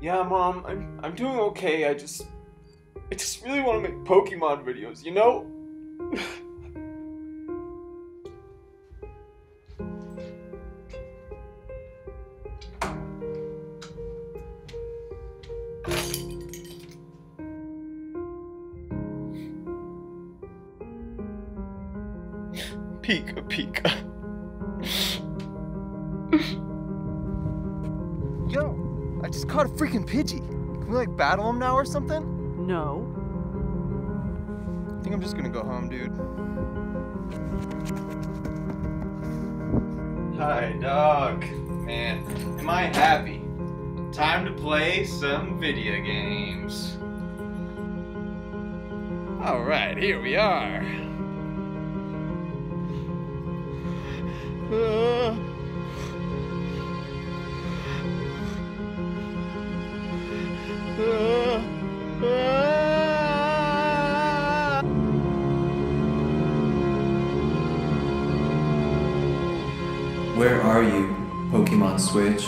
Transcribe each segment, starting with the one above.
Yeah, Mom, I'm doing okay. I just really want to make Pokemon videos, you know? Pika Pika. Yo, I just caught a freaking Pidgey. Can we like battle him now or something? No. I think I'm just gonna go home, dude. Hi, dog. Man, am I happy? Time to play some video games. Alright, here we are. Where are you, Pokemon Switch?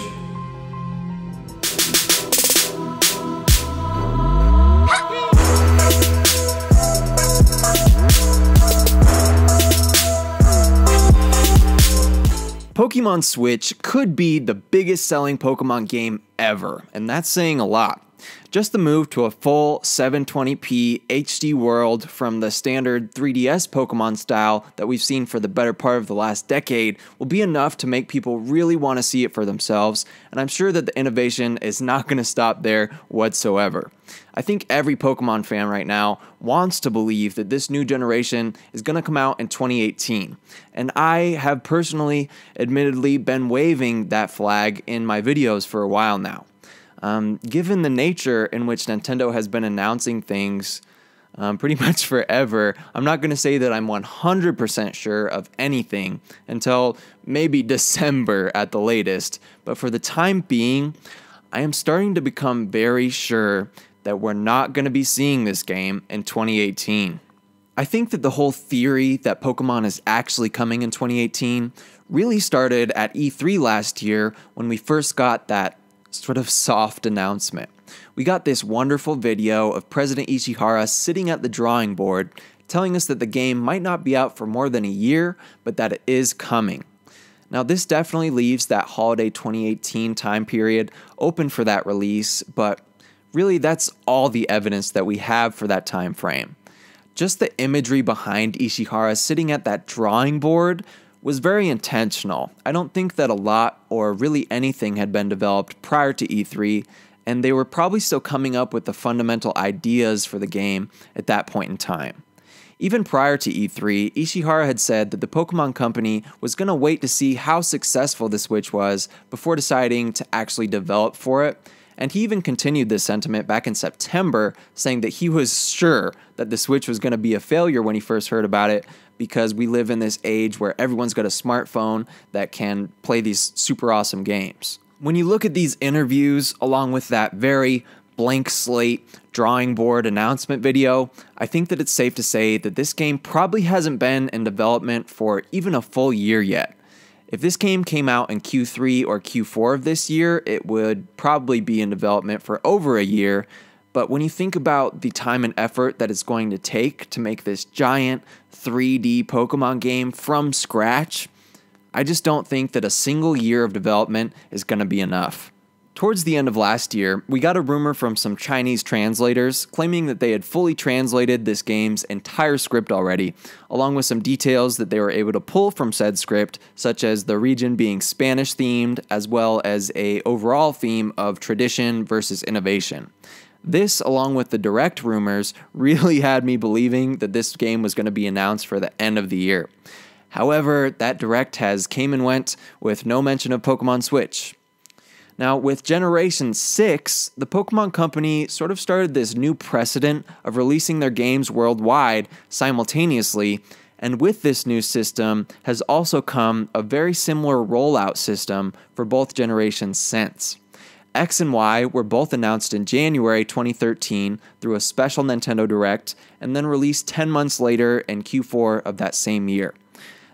Pokemon Switch could be the biggest selling Pokemon game ever, and that's saying a lot. Just the move to a full 720p HD world from the standard 3DS Pokemon style that we've seen for the better part of the last decade will be enough to make people really want to see it for themselves, and I'm sure that the innovation is not going to stop there whatsoever. I think every Pokemon fan right now wants to believe that this new generation is going to come out in 2018, and I have personally, admittedly, been waving that flag in my videos for a while now. Given the nature in which Nintendo has been announcing things pretty much forever, I'm not going to say that I'm 100% sure of anything until maybe December at the latest, but for the time being, I am starting to become very sure that we're not going to be seeing this game in 2018. I think that the whole theory that Pokemon is actually coming in 2018 really started at E3 last year when we first got that sort of soft announcement. We got this wonderful video of President Ishihara sitting at the drawing board telling us that the game might not be out for more than a year, but that it is coming. Now this definitely leaves that holiday 2018 time period open for that release, but really that's all the evidence that we have for that time frame. Just the imagery behind Ishihara sitting at that drawing board was very intentional. I don't think that a lot or really anything had been developed prior to E3, and they were probably still coming up with the fundamental ideas for the game at that point in time. Even prior to E3, Ishihara had said that the Pokemon Company was going to wait to see how successful the Switch was before deciding to actually develop for it, and he even continued this sentiment back in September, saying that he was sure that the Switch was going to be a failure when he first heard about it, because we live in this age where everyone's got a smartphone that can play these super awesome games. When you look at these interviews along with that very blank slate drawing board announcement video, I think that it's safe to say that this game probably hasn't been in development for even a full year yet. If this game came out in Q3 or Q4 of this year, it would probably be in development for over a year. But when you think about the time and effort that it's going to take to make this giant 3D Pokemon game from scratch, I just don't think that a single year of development is going to be enough. Towards the end of last year, we got a rumor from some Chinese translators claiming that they had fully translated this game's entire script already, along with some details that they were able to pull from said script, such as the region being Spanish themed, as well as an overall theme of tradition versus innovation. This, along with the direct rumors, really had me believing that this game was going to be announced for the end of the year. However, that direct has came and went with no mention of Pokemon Switch. Now, with Generation 6, the Pokemon Company sort of started this new precedent of releasing their games worldwide simultaneously, and with this new system has also come a very similar rollout system for both generations since. X and Y were both announced in January 2013 through a special Nintendo Direct, and then released 10 months later in Q4 of that same year.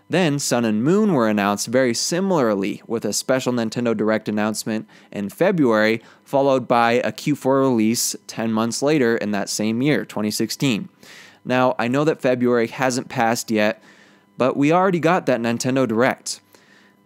Then Sun and Moon were announced very similarly, with a special Nintendo Direct announcement in February, followed by a Q4 release 10 months later in that same year, 2016. Now, I know that February hasn't passed yet, but we already got that Nintendo Direct.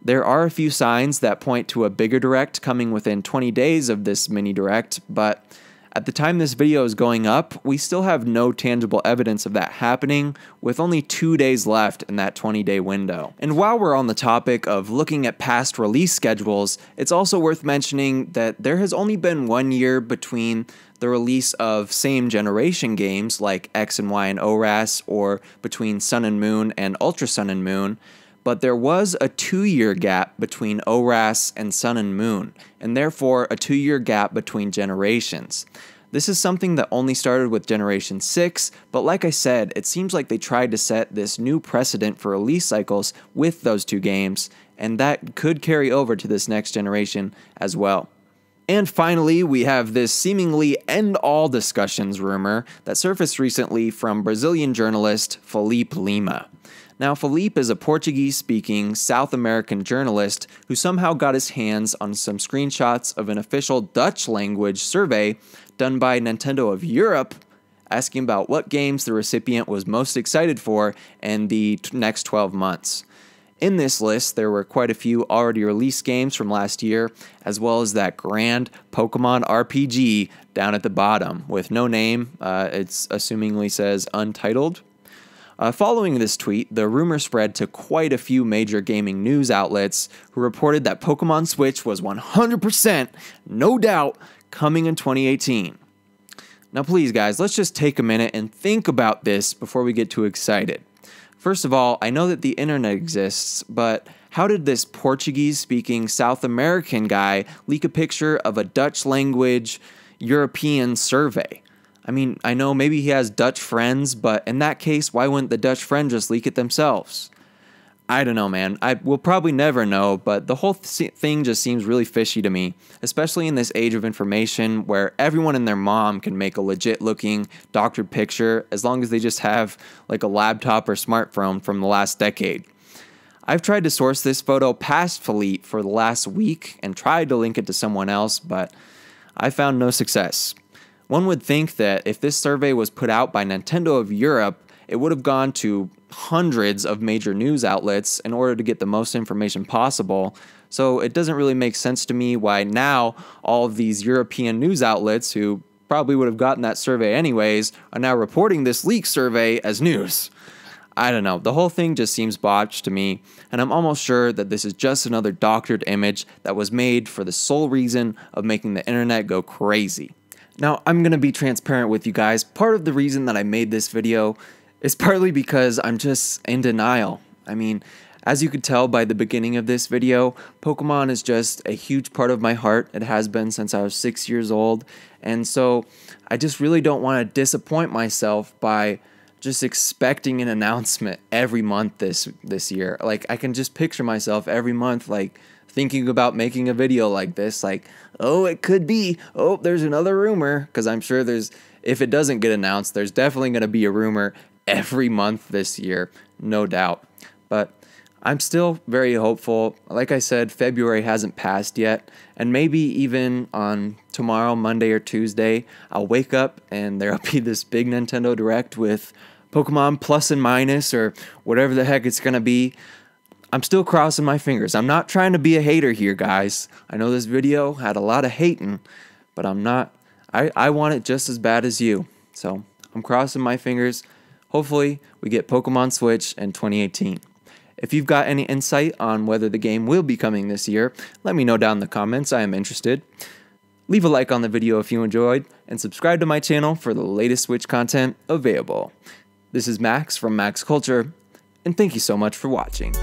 There are a few signs that point to a bigger Direct coming within 20 days of this mini Direct, but at the time this video is going up, we still have no tangible evidence of that happening, with only 2 days left in that 20-day window. And while we're on the topic of looking at past release schedules, it's also worth mentioning that there has only been 1 year between the release of same generation games like X and Y and ORAS, or between Sun and Moon and Ultra Sun and Moon, but there was a 2-year gap between ORAS and Sun and Moon, and therefore a 2-year gap between generations. This is something that only started with Generation 6, but like I said, it seems like they tried to set this new precedent for release cycles with those two games, and that could carry over to this next generation as well. And finally, we have this seemingly end-all discussions rumor that surfaced recently from Brazilian journalist Felipe Lima. Now, Felipe is a Portuguese-speaking South American journalist who somehow got his hands on some screenshots of an official Dutch-language survey done by Nintendo of Europe, asking about what games the recipient was most excited for in the next 12 months. In this list, there were quite a few already released games from last year, as well as that grand Pokemon RPG down at the bottom with no name. It's assumingly says Untitled. Following this tweet, the rumor spread to quite a few major gaming news outlets who reported that Pokemon Switch was 100%, no doubt, coming in 2018. Now please guys, let's just take a minute and think about this before we get too excited. First of all, I know that the internet exists, but how did this Portuguese-speaking South American guy leak a picture of a Dutch language European survey? I mean, I know maybe he has Dutch friends, but in that case, why wouldn't the Dutch friend just leak it themselves? I don't know, man. I will probably never know, but the whole thing just seems really fishy to me, especially in this age of information where everyone and their mom can make a legit-looking doctored picture as long as they just have like a laptop or smartphone from the last decade. I've tried to source this photo past Felipe for the last week and tried to link it to someone else, but I found no success. One would think that if this survey was put out by Nintendo of Europe, it would have gone to hundreds of major news outlets in order to get the most information possible. So it doesn't really make sense to me why now all of these European news outlets, who probably would have gotten that survey anyways, are now reporting this leaked survey as news. I don't know, the whole thing just seems botched to me, and I'm almost sure that this is just another doctored image that was made for the sole reason of making the internet go crazy. Now, I'm going to be transparent with you guys. Part of the reason that I made this video is partly because I'm just in denial. I mean, as you could tell by the beginning of this video, Pokemon is just a huge part of my heart. It has been since I was 6 years old. And so I just really don't want to disappoint myself by just expecting an announcement every month this year. Like, I can just picture myself every month, like, thinking about making a video like this, like, oh, it could be, oh, there's another rumor, because I'm sure if it doesn't get announced, there's definitely going to be a rumor every month this year, no doubt. But I'm still very hopeful. Like I said, February hasn't passed yet, and maybe even on tomorrow, Monday or Tuesday, I'll wake up and there'll be this big Nintendo Direct with Pokemon Plus and Minus, or whatever the heck it's going to be. I'm still crossing my fingers. I'm not trying to be a hater here, guys. I know this video had a lot of hating, but I'm not. I want it just as bad as you. So I'm crossing my fingers. Hopefully, we get Pokemon Switch in 2018. If you've got any insight on whether the game will be coming this year, let me know down in the comments. I am interested. Leave a like on the video if you enjoyed, and subscribe to my channel for the latest Switch content available. This is Max from Max Culture, and thank you so much for watching.